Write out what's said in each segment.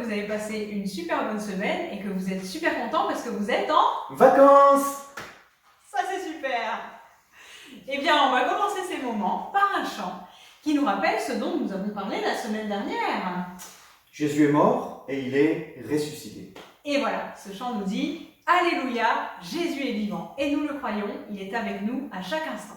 vous avez passé une super bonne semaine et que vous êtes super contents parce que vous êtes en Vacances! Ça c'est super! Eh bien, on va commencer ces moments par un chant qui nous rappelle ce dont nous avons parlé la semaine dernière. Jésus est mort et il est ressuscité. Et voilà, ce chant nous dit « Alléluia, Jésus est vivant » et nous le croyons, il est avec nous à chaque instant.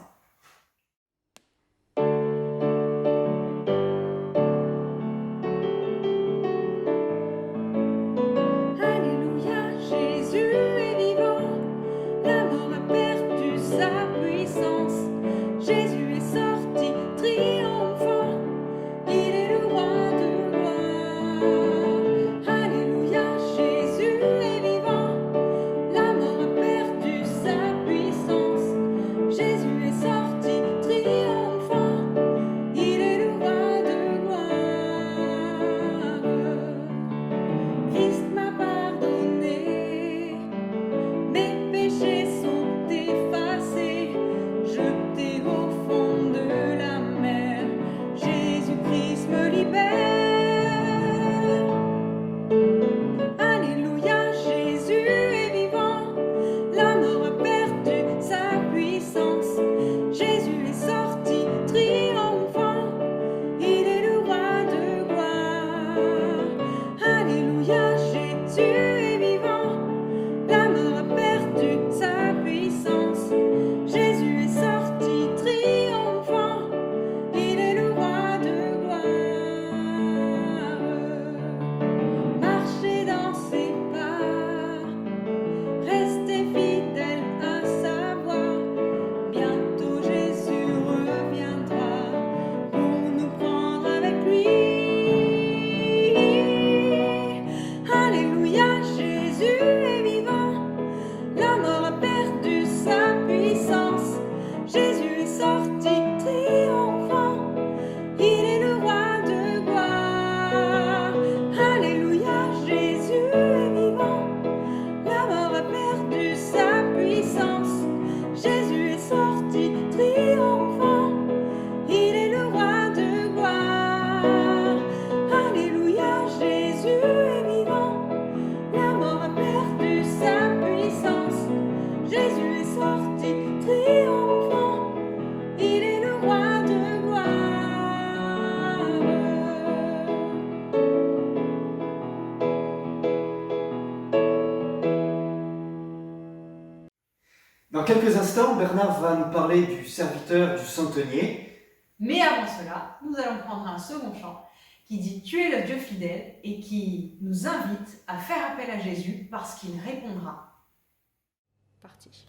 Dans quelques instants, Bernard va nous parler du serviteur du centenier. Mais avant cela, nous allons prendre un second chant qui dit « Tu es le Dieu fidèle » et qui nous invite à faire appel à Jésus parce qu'il répondra. Parti.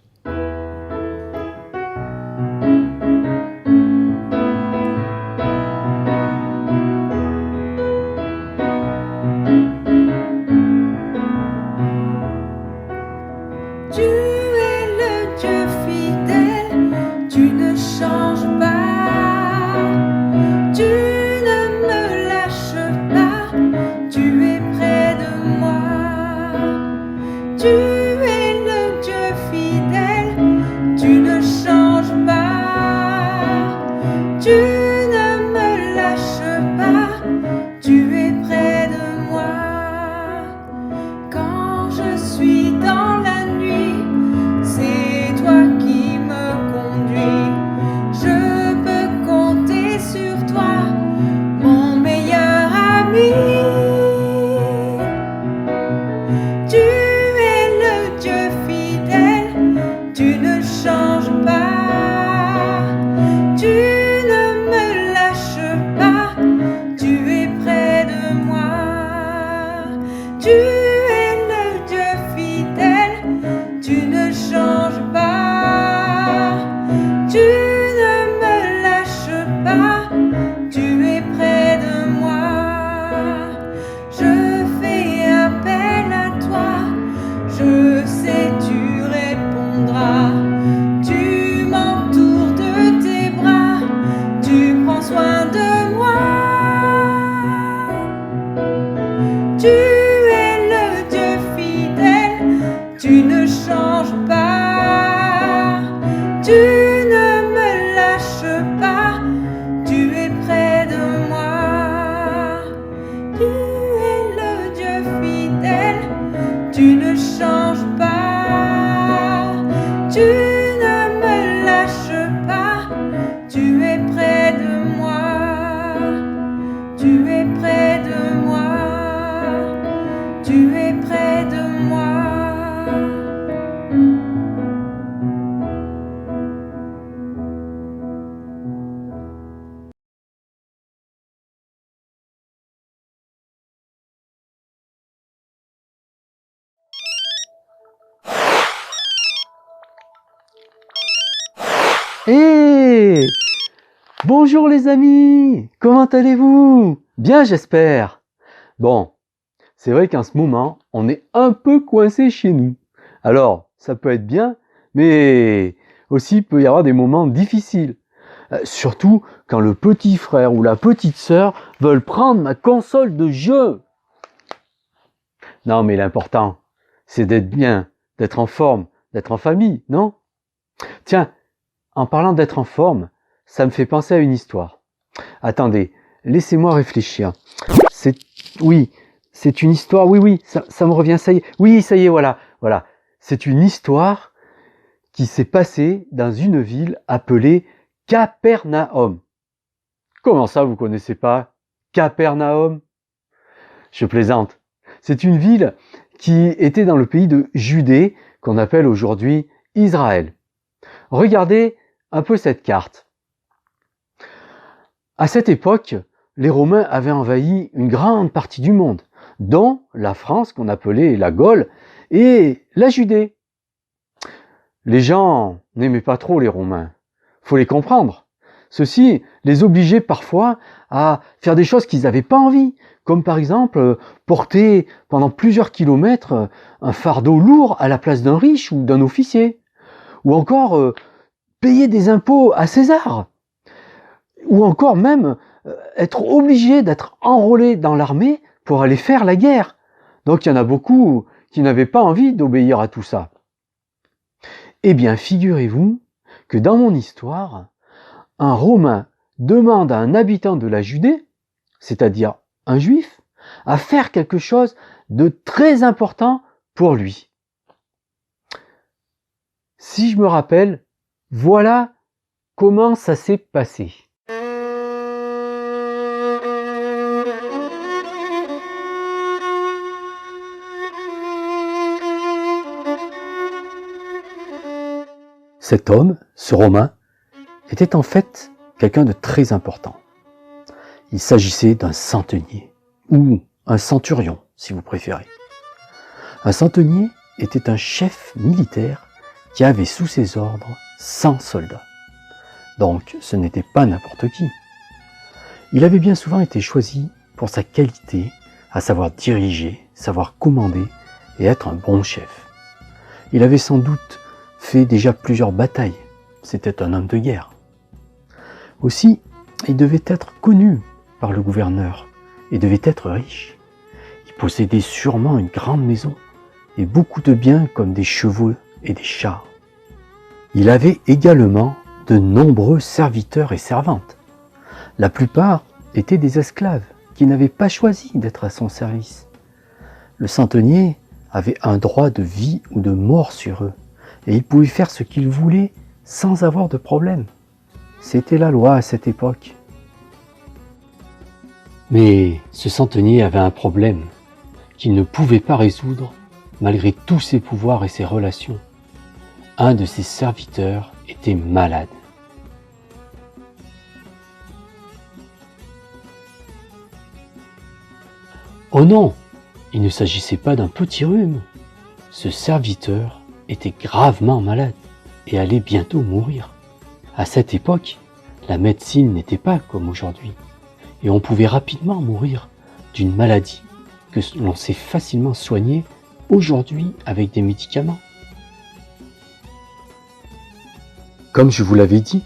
Tu es le tu ne changes pas, tu ne me lâches pas, tu es près de moi, tu es près de moi, tu es près de moi. Hé! Bonjour les amis! Comment allez-vous? Bien, j'espère. Bon, c'est vrai qu'en ce moment, on est un peu coincé chez nous. Alors, ça peut être bien, mais aussi il peut y avoir des moments difficiles. Surtout quand le petit frère ou la petite sœur veulent prendre ma console de jeu. Non, mais l'important, c'est d'être bien, d'être en forme, d'être en famille, non? Tiens, en parlant d'être en forme, ça me fait penser à une histoire. Attendez, laissez-moi réfléchir. Oui, c'est une histoire, oui, ça me revient, ça y est. Oui, ça y est, voilà. C'est une histoire qui s'est passée dans une ville appelée Capernaum. Comment ça, vous connaissez pas Capernaum? Je plaisante. C'est une ville qui était dans le pays de Judée, qu'on appelle aujourd'hui Israël. Regardez un peu cette carte. À cette époque, les Romains avaient envahi une grande partie du monde, dont la France qu'on appelait la Gaule et la Judée. Les gens n'aimaient pas trop les Romains. Faut les comprendre. Ceci les obligeait parfois à faire des choses qu'ils n'avaient pas envie, comme par exemple porter pendant plusieurs kilomètres un fardeau lourd à la place d'un riche ou d'un officier, ou encore payer des impôts à César, ou encore même être obligé d'être enrôlé dans l'armée pour aller faire la guerre. Donc il y en a beaucoup qui n'avaient pas envie d'obéir à tout ça. Eh bien, figurez-vous que dans mon histoire, un Romain demande à un habitant de la Judée, c'est-à-dire un Juif, à faire quelque chose de très important pour lui. Si je me rappelle, voilà comment ça s'est passé. Cet homme, ce Romain, était en fait quelqu'un de très important. Il s'agissait d'un centenier, ou un centurion, si vous préférez. Un centenier était un chef militaire qui avait sous ses ordres 100 soldats. Donc ce n'était pas n'importe qui. Il avait bien souvent été choisi pour sa qualité, à savoir diriger, savoir commander et être un bon chef. Il avait sans doute fait déjà plusieurs batailles. C'était un homme de guerre. Aussi, il devait être connu par le gouverneur et devait être riche. Il possédait sûrement une grande maison et beaucoup de biens comme des chevaux et des chars. Il avait également de nombreux serviteurs et servantes. La plupart étaient des esclaves qui n'avaient pas choisi d'être à son service. Le centenier avait un droit de vie ou de mort sur eux et il pouvait faire ce qu'il voulait sans avoir de problème. C'était la loi à cette époque. Mais ce centenier avait un problème qu'il ne pouvait pas résoudre malgré tous ses pouvoirs et ses relations. Un de ses serviteurs était malade. Oh non, il ne s'agissait pas d'un petit rhume. Ce serviteur était gravement malade et allait bientôt mourir. À cette époque, la médecine n'était pas comme aujourd'hui et on pouvait rapidement mourir d'une maladie que l'on sait facilement soigner aujourd'hui avec des médicaments. Comme je vous l'avais dit,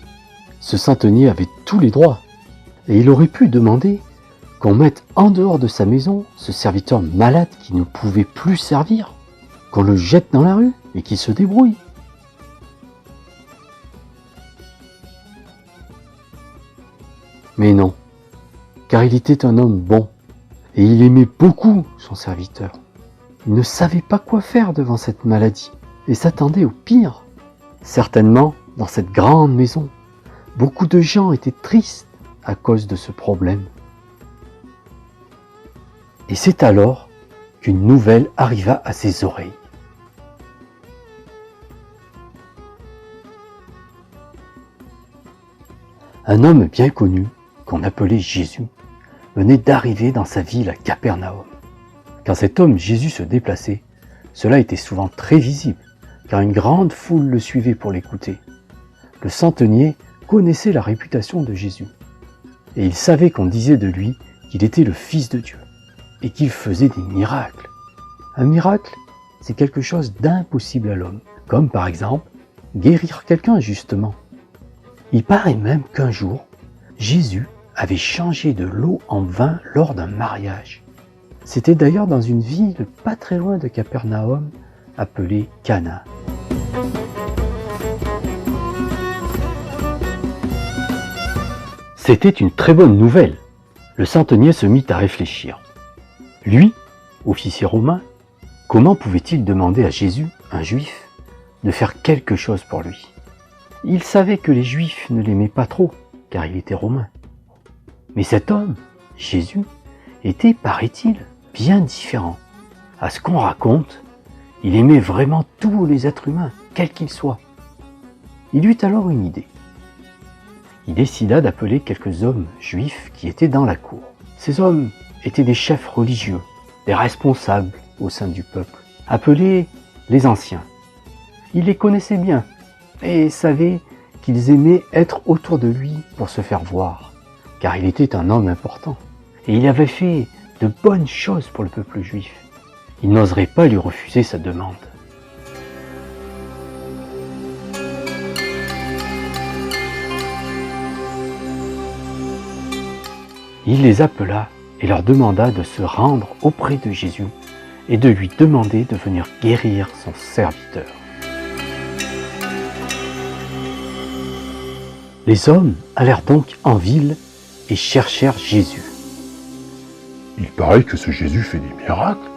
ce centenier avait tous les droits et il aurait pu demander qu'on mette en dehors de sa maison ce serviteur malade qui ne pouvait plus servir, qu'on le jette dans la rue et qu'il se débrouille. Mais non, car il était un homme bon et il aimait beaucoup son serviteur. Il ne savait pas quoi faire devant cette maladie et s'attendait au pire. Certainement, dans cette grande maison, beaucoup de gens étaient tristes à cause de ce problème. Et c'est alors qu'une nouvelle arriva à ses oreilles. Un homme bien connu, qu'on appelait Jésus, venait d'arriver dans sa ville à Capernaum. Quand cet homme Jésus se déplaçait, cela était souvent très visible, car une grande foule le suivait pour l'écouter. Le centenier connaissait la réputation de Jésus, et il savait qu'on disait de lui qu'il était le Fils de Dieu, et qu'il faisait des miracles. Un miracle, c'est quelque chose d'impossible à l'homme, comme par exemple guérir quelqu'un justement. Il paraît même qu'un jour, Jésus avait changé de l'eau en vin lors d'un mariage. C'était d'ailleurs dans une ville pas très loin de Capernaum, appelée Cana. C'était une très bonne nouvelle. Le centenier se mit à réfléchir. Lui, officier romain, comment pouvait-il demander à Jésus, un juif, de faire quelque chose pour lui? Il savait que les Juifs ne l'aimaient pas trop, car il était romain. Mais cet homme, Jésus, était, paraît-il, bien différent. À ce qu'on raconte, il aimait vraiment tous les êtres humains, quels qu'ils soient. Il eut alors une idée. Il décida d'appeler quelques hommes juifs qui étaient dans la cour. Ces hommes étaient des chefs religieux, des responsables au sein du peuple, appelés les anciens. Il les connaissait bien, et savait qu'ils aimaient être autour de lui pour se faire voir, car il était un homme important, et il avait fait de bonnes choses pour le peuple juif. Il n'oserait pas lui refuser sa demande. Il les appela et leur demanda de se rendre auprès de Jésus et de lui demander de venir guérir son serviteur. Les hommes allèrent donc en ville et cherchèrent Jésus. Il paraît que ce Jésus fait des miracles.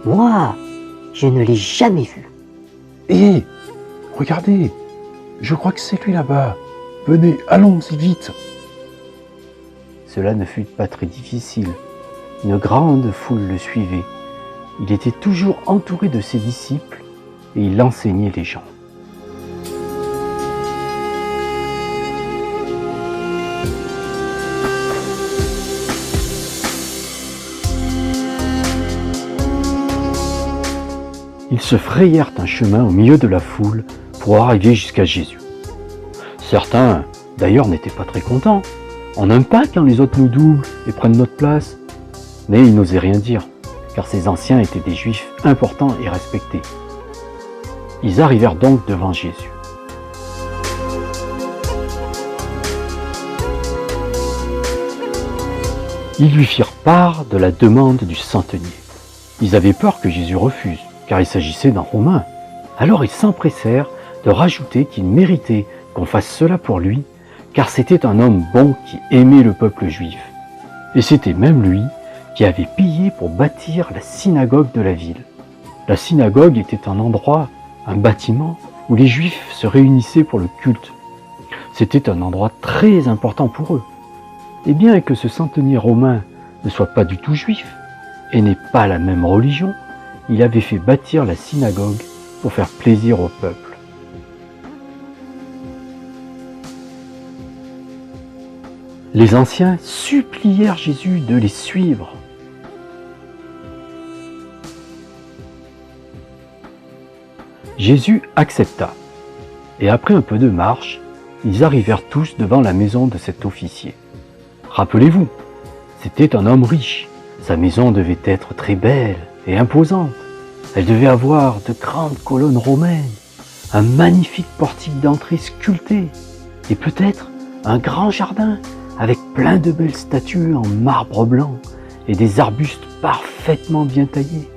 Moi, je ne l'ai jamais vu. Hé, regardez, je crois que c'est lui là-bas. Venez, allons-y vite. Cela ne fut pas très difficile. Une grande foule le suivait. Il était toujours entouré de ses disciples et il enseignait les gens. Ils se frayèrent un chemin au milieu de la foule pour arriver jusqu'à Jésus. Certains, d'ailleurs, n'étaient pas très contents. On n'aime pas quand les autres nous doublent et prennent notre place. Mais ils n'osaient rien dire, car ces anciens étaient des juifs importants et respectés. Ils arrivèrent donc devant Jésus. Ils lui firent part de la demande du centenier. Ils avaient peur que Jésus refuse, car il s'agissait d'un Romain. Alors ils s'empressèrent de rajouter qu'il méritait qu'on fasse cela pour lui, car c'était un homme bon qui aimait le peuple juif. Et c'était même lui qui avait payé pour bâtir la synagogue de la ville. La synagogue était un endroit, un bâtiment, où les Juifs se réunissaient pour le culte. C'était un endroit très important pour eux. Et bien que ce centenier romain ne soit pas du tout juif, et n'ait pas la même religion, il avait fait bâtir la synagogue pour faire plaisir au peuple. Les anciens supplièrent Jésus de les suivre. Jésus accepta, et après un peu de marche, ils arrivèrent tous devant la maison de cet officier. Rappelez-vous, c'était un homme riche. Sa maison devait être très belle et imposante. Elle devait avoir de grandes colonnes romaines, un magnifique portique d'entrée sculpté, et peut-être un grand jardin avec plein de belles statues en marbre blanc et des arbustes parfaitement bien taillés.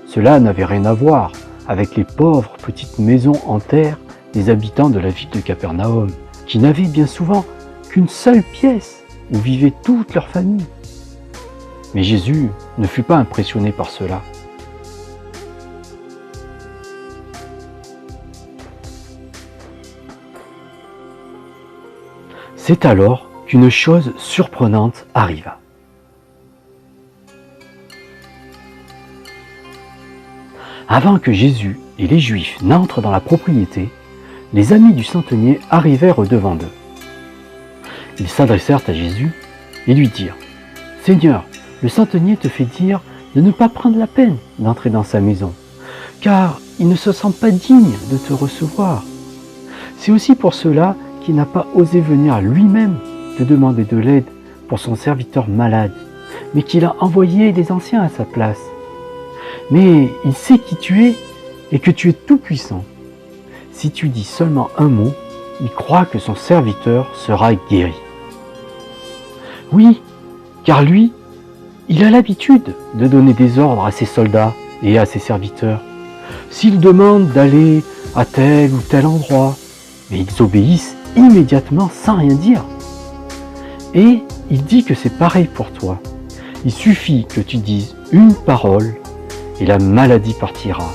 Cela n'avait rien à voir avec les pauvres petites maisons en terre des habitants de la ville de Capernaum, qui n'avaient bien souvent qu'une seule pièce où vivait toute leur famille. Mais Jésus ne fut pas impressionné par cela. C'est alors qu'une chose surprenante arriva. Avant que Jésus et les Juifs n'entrent dans la propriété, les amis du centenier arrivèrent au-devant d'eux. Ils s'adressèrent à Jésus et lui dirent « Seigneur, le centenier te fait dire de ne pas prendre la peine d'entrer dans sa maison, car il ne se sent pas digne de te recevoir. C'est aussi pour cela qu'il n'a pas osé venir lui-même te demander de l'aide pour son serviteur malade, mais qu'il a envoyé des anciens à sa place. Mais il sait qui tu es et que tu es tout-puissant. Si tu dis seulement un mot, il croit que son serviteur sera guéri. Oui, car lui, il a l'habitude de donner des ordres à ses soldats et à ses serviteurs. S'ils demandent d'aller à tel ou tel endroit, mais ils obéissent immédiatement sans rien dire. Et il dit que c'est pareil pour toi. Il suffit que tu dises une parole et la maladie partira.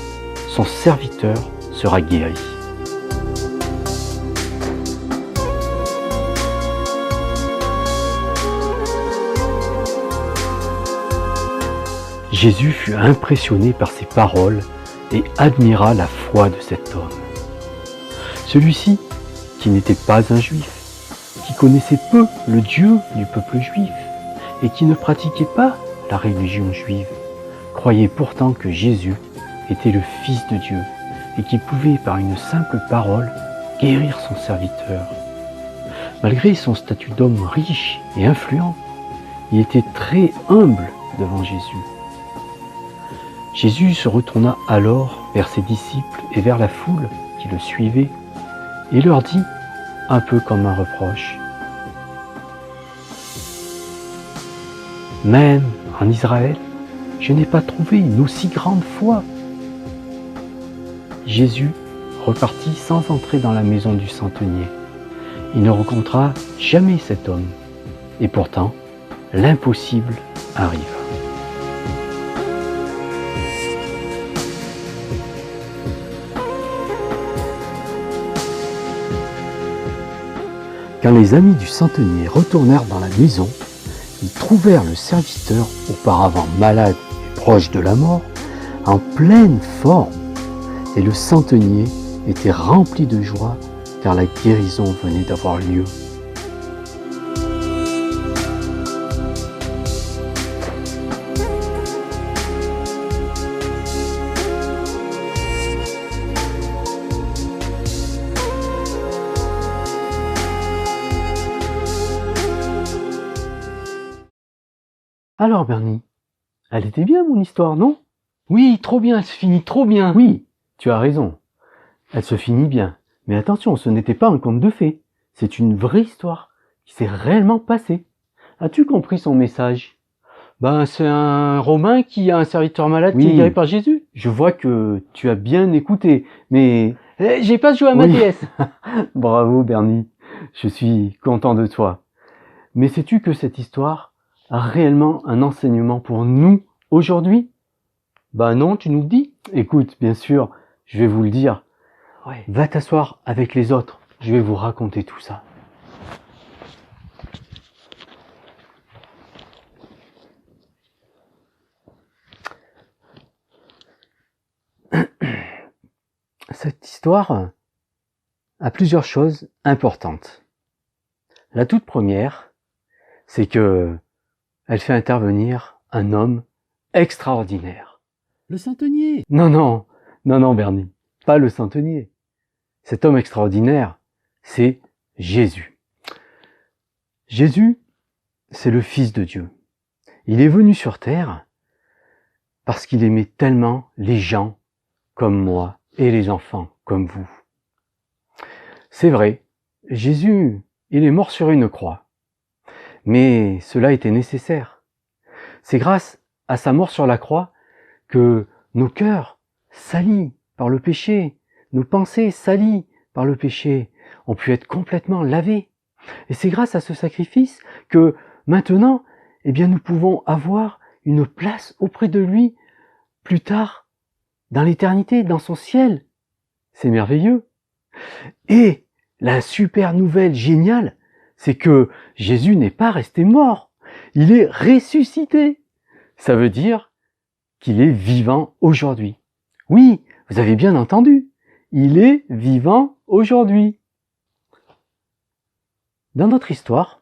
Son serviteur sera guéri. Jésus fut impressionné par ces paroles et admira la foi de cet homme. Celui-ci, qui n'était pas un juif, qui connaissait peu le Dieu du peuple juif et qui ne pratiquait pas la religion juive, croyait pourtant que Jésus était le Fils de Dieu et qu'il pouvait par une simple parole guérir son serviteur. Malgré son statut d'homme riche et influent, il était très humble devant Jésus. Jésus se retourna alors vers ses disciples et vers la foule qui le suivait et leur dit, un peu comme un reproche, « Même en Israël, je n'ai pas trouvé une aussi grande foi. » Jésus repartit sans entrer dans la maison du centenier. Il ne rencontra jamais cet homme. Et pourtant, l'impossible arrive. Quand les amis du centenier retournèrent dans la maison, ils trouvèrent le serviteur, auparavant malade et proche de la mort, en pleine forme. Et le centenier était rempli de joie car la guérison venait d'avoir lieu. Alors Bernie, elle était bien mon histoire, non? Oui, trop bien, elle se finit trop bien. Oui, tu as raison. Elle se finit bien. Mais attention, ce n'était pas un conte de fées. C'est une vraie histoire qui s'est réellement passée. As-tu compris son message? Ben, c'est un Romain qui a un serviteur malade qui est guéri par Jésus. Je vois que tu as bien écouté, mais... j'ai pas joué à ma déesse. Bravo Bernie, je suis content de toi. Mais sais-tu que cette histoire a réellement un enseignement pour nous aujourd'hui? Ben non, tu nous le dis. Écoute, bien sûr, je vais vous le dire. Ouais. Va t'asseoir avec les autres, je vais vous raconter tout ça. Cette histoire a plusieurs choses importantes. La toute première, c'est que elle fait intervenir un homme extraordinaire. Le centenier. Non, Bernie, pas le centenier. Cet homme extraordinaire, c'est Jésus. Jésus, c'est le Fils de Dieu. Il est venu sur terre parce qu'il aimait tellement les gens comme moi et les enfants comme vous. C'est vrai, Jésus, il est mort sur une croix. Mais cela était nécessaire. C'est grâce à sa mort sur la croix que nos cœurs, salis par le péché, nos pensées salies par le péché, ont pu être complètement lavés. Et c'est grâce à ce sacrifice que maintenant, nous pouvons avoir une place auprès de lui plus tard, dans l'éternité, dans son ciel. C'est merveilleux. Et la super nouvelle géniale, c'est que Jésus n'est pas resté mort, il est ressuscité. Ça veut dire qu'il est vivant aujourd'hui. Oui, vous avez bien entendu, il est vivant aujourd'hui. Dans notre histoire,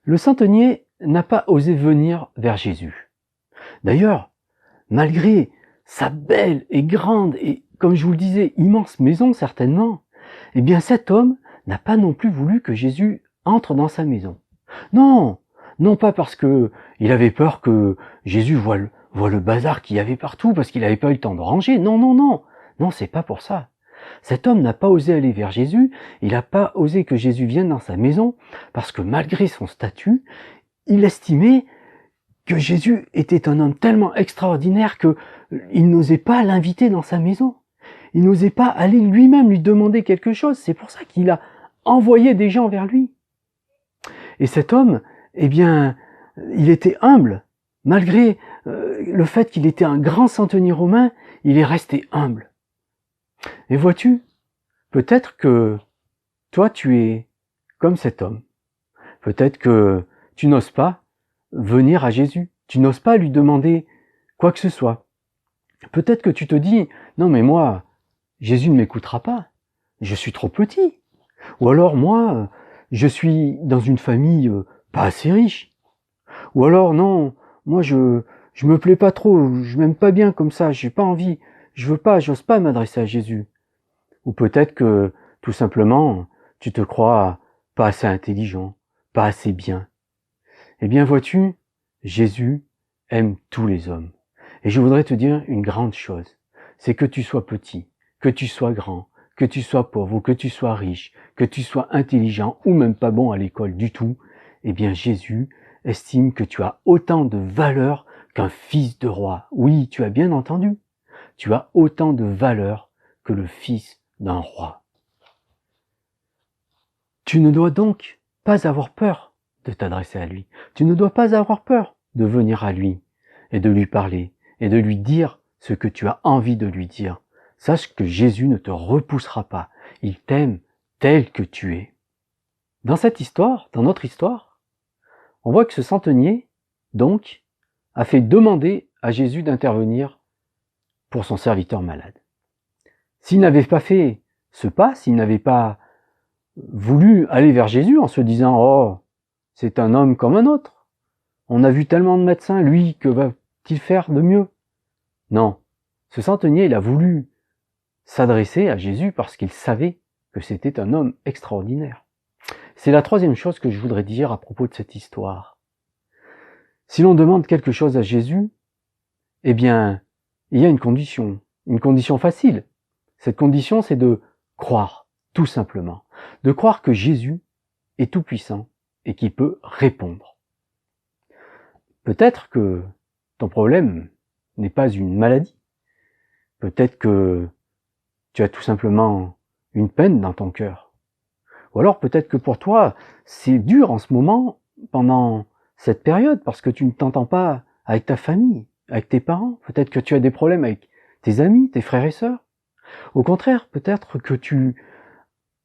le centenier n'a pas osé venir vers Jésus. D'ailleurs, malgré sa belle et grande et, comme je vous le disais, immense maison certainement, eh bien cet homme n'a pas non plus voulu que Jésus entre dans sa maison. Non, non pas parce que il avait peur que Jésus voie le bazar qu'il y avait partout, parce qu'il n'avait pas eu le temps de ranger. Non, non, non, non, c'est pas pour ça. Cet homme n'a pas osé aller vers Jésus, il n'a pas osé que Jésus vienne dans sa maison, parce que malgré son statut, il estimait que Jésus était un homme tellement extraordinaire que il n'osait pas l'inviter dans sa maison. Il n'osait pas aller lui-même lui demander quelque chose. C'est pour ça qu'il a envoyé des gens vers lui. Et cet homme, eh bien, il était humble. Malgré le fait qu'il était un grand centenier romain, il est resté humble. Et vois-tu, peut-être que toi tu es comme cet homme. Peut-être que tu n'oses pas venir à Jésus. Tu n'oses pas lui demander quoi que ce soit. Peut-être que tu te dis, non mais moi, Jésus ne m'écoutera pas. Je suis trop petit. Ou alors moi, je suis dans une famille pas assez riche. Ou alors non, moi je me plais pas trop, je m'aime pas bien comme ça, j'ai pas envie, j'ose pas m'adresser à Jésus. Ou peut-être que, tout simplement, tu te crois pas assez intelligent, pas assez bien. Eh bien, vois-tu, Jésus aime tous les hommes. Et je voudrais te dire une grande chose, c'est que tu sois petit, que tu sois grand, que tu sois pauvre ou que tu sois riche, que tu sois intelligent ou même pas bon à l'école du tout, eh bien, Jésus estime que tu as autant de valeur qu'un fils de roi. Oui, tu as bien entendu. Tu as autant de valeur que le fils d'un roi. Tu ne dois donc pas avoir peur de t'adresser à lui. Tu ne dois pas avoir peur de venir à lui et de lui parler et de lui dire ce que tu as envie de lui dire. Sache que Jésus ne te repoussera pas. Il t'aime tel que tu es. Dans cette histoire, dans notre histoire, on voit que ce centenier, donc, a fait demander à Jésus d'intervenir pour son serviteur malade. S'il n'avait pas fait ce pas, s'il n'avait pas voulu aller vers Jésus en se disant « Oh, c'est un homme comme un autre. On a vu tellement de médecins, lui, que va-t-il faire de mieux ?» Non, ce centenier, il a voulu s'adresser à Jésus parce qu'il savait que c'était un homme extraordinaire. C'est la troisième chose que je voudrais dire à propos de cette histoire. Si l'on demande quelque chose à Jésus, eh bien, il y a une condition facile. Cette condition, c'est de croire, tout simplement. De croire que Jésus est tout-puissant et qu'il peut répondre. Peut-être que ton problème n'est pas une maladie. Peut-être que tu as tout simplement une peine dans ton cœur. Ou alors peut-être que pour toi, c'est dur en ce moment, pendant cette période, parce que tu ne t'entends pas avec ta famille, avec tes parents. Peut-être que tu as des problèmes avec tes amis, tes frères et sœurs. Au contraire, peut-être que tu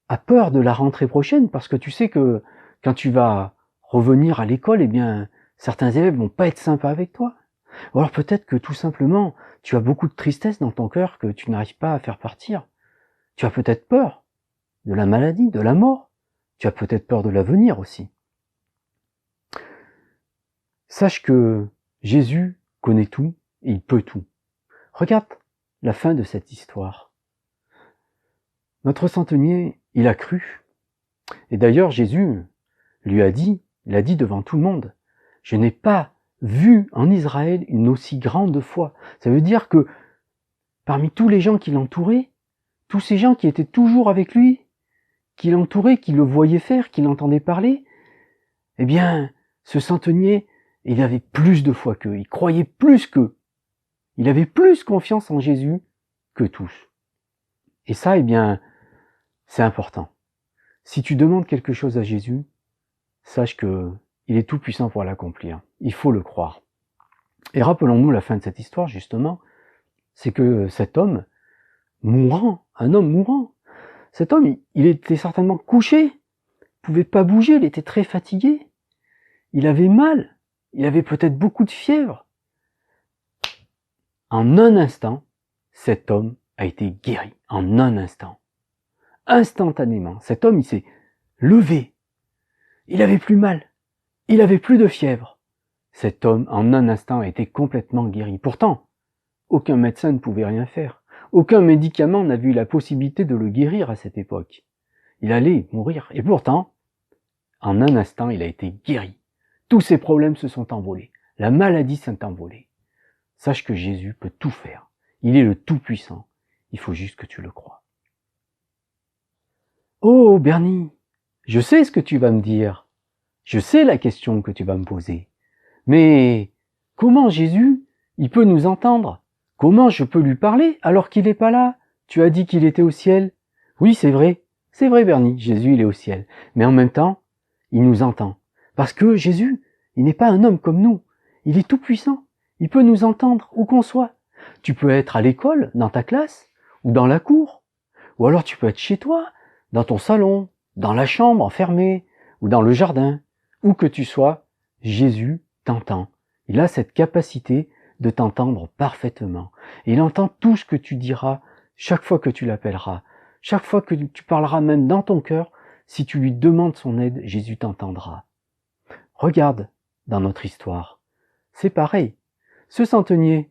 as peur de la rentrée prochaine, parce que tu sais que quand tu vas revenir à l'école, eh bien, certains élèves vont pas être sympas avec toi. Ou alors peut-être que tout simplement, tu as beaucoup de tristesse dans ton cœur que tu n'arrives pas à faire partir. Tu as peut-être peur de la maladie, de la mort. Tu as peut-être peur de l'avenir aussi. Sache que Jésus connaît tout et il peut tout. Regarde la fin de cette histoire. Notre centenier, il a cru. Et d'ailleurs, Jésus lui a dit, il a dit devant tout le monde, « Je n'ai pas vu en Israël une aussi grande foi. » Ça veut dire que parmi tous les gens qui l'entouraient, tous ces gens qui étaient toujours avec lui, qui l'entouraient, qui le voyaient faire, qui l'entendaient parler, eh bien, ce centenier, il avait plus de foi qu'eux, il croyait plus qu'eux. Il avait plus confiance en Jésus que tous. Et ça, eh bien, c'est important. Si tu demandes quelque chose à Jésus, sache que il est tout puissant pour l'accomplir. Il faut le croire. Et rappelons-nous la fin de cette histoire, justement, c'est que cet homme, mourant, un homme mourant, cet homme, il était certainement couché, pouvait pas bouger, il était très fatigué. Il avait mal, il avait peut-être beaucoup de fièvre. En un instant, cet homme a été guéri. En un instant. Instantanément. Cet homme, il s'est levé. Il avait plus mal. Il avait plus de fièvre. Cet homme, en un instant, a été complètement guéri. Pourtant, aucun médecin ne pouvait rien faire. Aucun médicament n'avait eu la possibilité de le guérir à cette époque. Il allait mourir. Et pourtant, en un instant, il a été guéri. Tous ses problèmes se sont envolés. La maladie s'est envolée. Sache que Jésus peut tout faire. Il est le Tout-Puissant. Il faut juste que tu le crois. Oh, Bernie, je sais ce que tu vas me dire. Je sais la question que tu vas me poser. Mais comment Jésus, il peut nous entendre? Comment je peux lui parler alors qu'il n'est pas là? Tu as dit qu'il était au ciel. Oui, c'est vrai. C'est vrai, Bernie. Jésus, il est au ciel. Mais en même temps, il nous entend. Parce que Jésus, il n'est pas un homme comme nous. Il est tout puissant. Il peut nous entendre où qu'on soit. Tu peux être à l'école, dans ta classe, ou dans la cour. Ou alors tu peux être chez toi, dans ton salon, dans la chambre enfermée, ou dans le jardin. Où que tu sois, Jésus t'entend. Il a cette capacité de t'entendre parfaitement. Et il entend tout ce que tu diras chaque fois que tu l'appelleras. Chaque fois que tu parleras même dans ton cœur, si tu lui demandes son aide, Jésus t'entendra. Regarde dans notre histoire. C'est pareil. Ce centenier,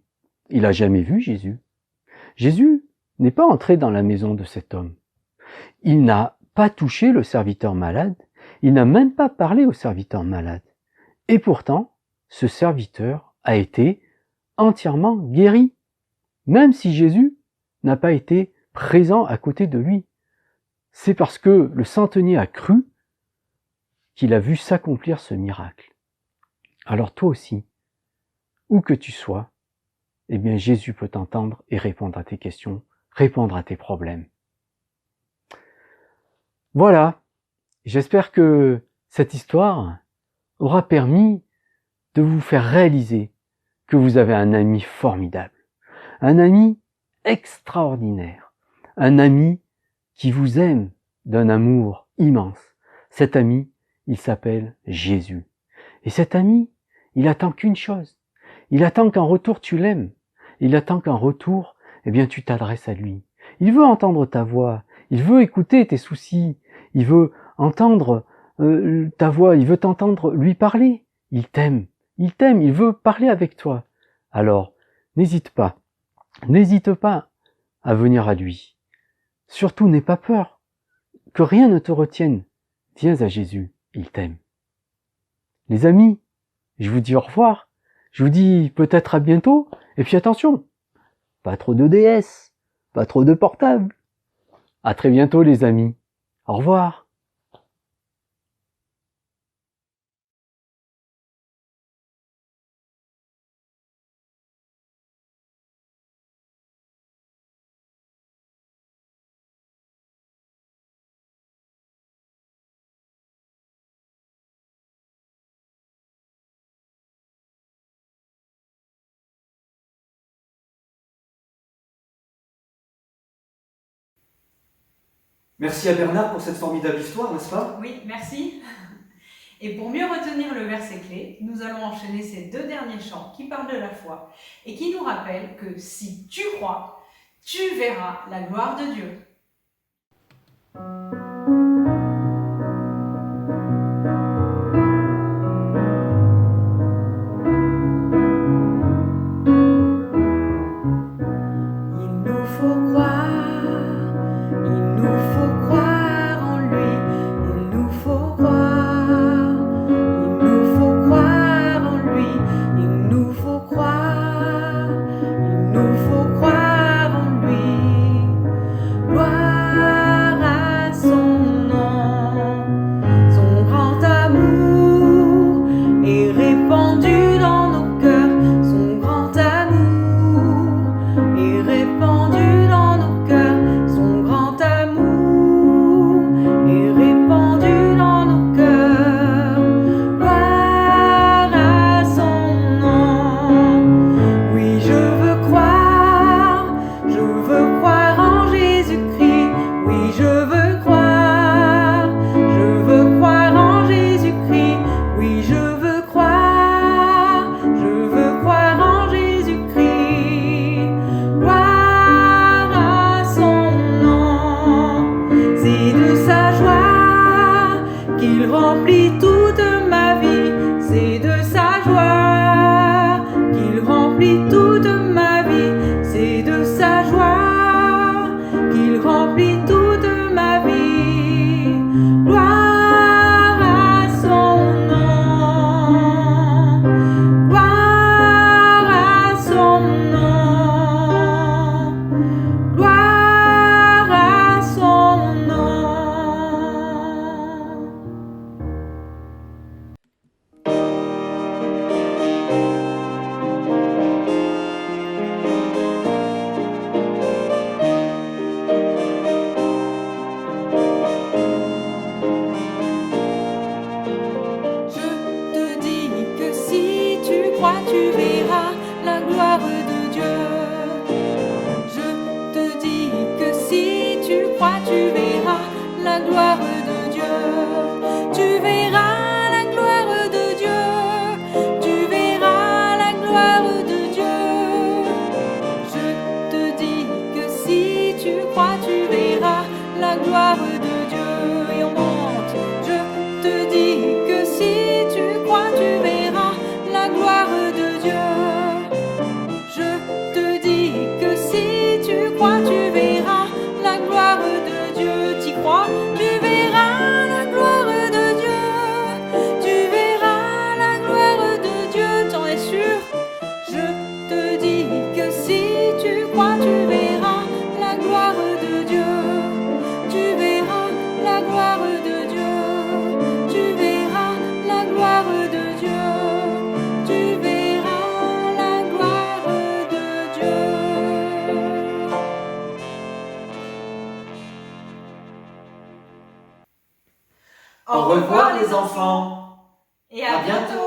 il a jamais vu Jésus. Jésus n'est pas entré dans la maison de cet homme. Il n'a pas touché le serviteur malade. Il n'a même pas parlé au serviteur malade. Et pourtant, ce serviteur a été entièrement guéri, même si Jésus n'a pas été présent à côté de lui. C'est parce que le centenier a cru qu'il a vu s'accomplir ce miracle. Alors toi aussi, où que tu sois, eh bien Jésus peut t'entendre et répondre à tes questions, répondre à tes problèmes. Voilà, j'espère que cette histoire aura permis de vous faire réaliser que vous avez un ami formidable, un ami extraordinaire, un ami qui vous aime d'un amour immense. Cet ami, il s'appelle Jésus. Et cet ami, il attend qu'une chose. Il attend qu'en retour tu l'aimes. Il attend qu'en retour, eh bien, tu t'adresses à lui. Il veut entendre ta voix. Il veut écouter tes soucis. Il veut entendre ta voix. Il veut t'entendre lui parler. Il t'aime. Il t'aime. Il veut parler avec toi. Alors, n'hésite pas. N'hésite pas à venir à lui. Surtout, n'aie pas peur. Que rien ne te retienne. Viens à Jésus. Il t'aime. Les amis, je vous dis au revoir. Je vous dis peut-être à bientôt. Et puis attention, pas trop de DS, pas trop de portable. À très bientôt les amis. Au revoir. Merci à Bernard pour cette formidable histoire, n'est-ce pas? Oui, merci. Et pour mieux retenir le verset clé, nous allons enchaîner ces deux derniers chants qui parlent de la foi et qui nous rappellent que si tu crois, tu verras la gloire de Dieu. Gloire à gloire de Dieu. Et on monte. Je te dis que si tu crois, tu verras la gloire de Dieu. Je te dis que si tu crois, tu verras la gloire de Dieu. T'y crois, tu verras la gloire de Dieu. Tu verras la gloire de Dieu, t'en es sûr? Je te dis que si tu crois, tu verras la gloire de Dieu. Tu verras la gloire de Dieu. Tu verras la gloire de Dieu. Tu verras la gloire de Dieu. Au revoir les enfants. Et à bientôt.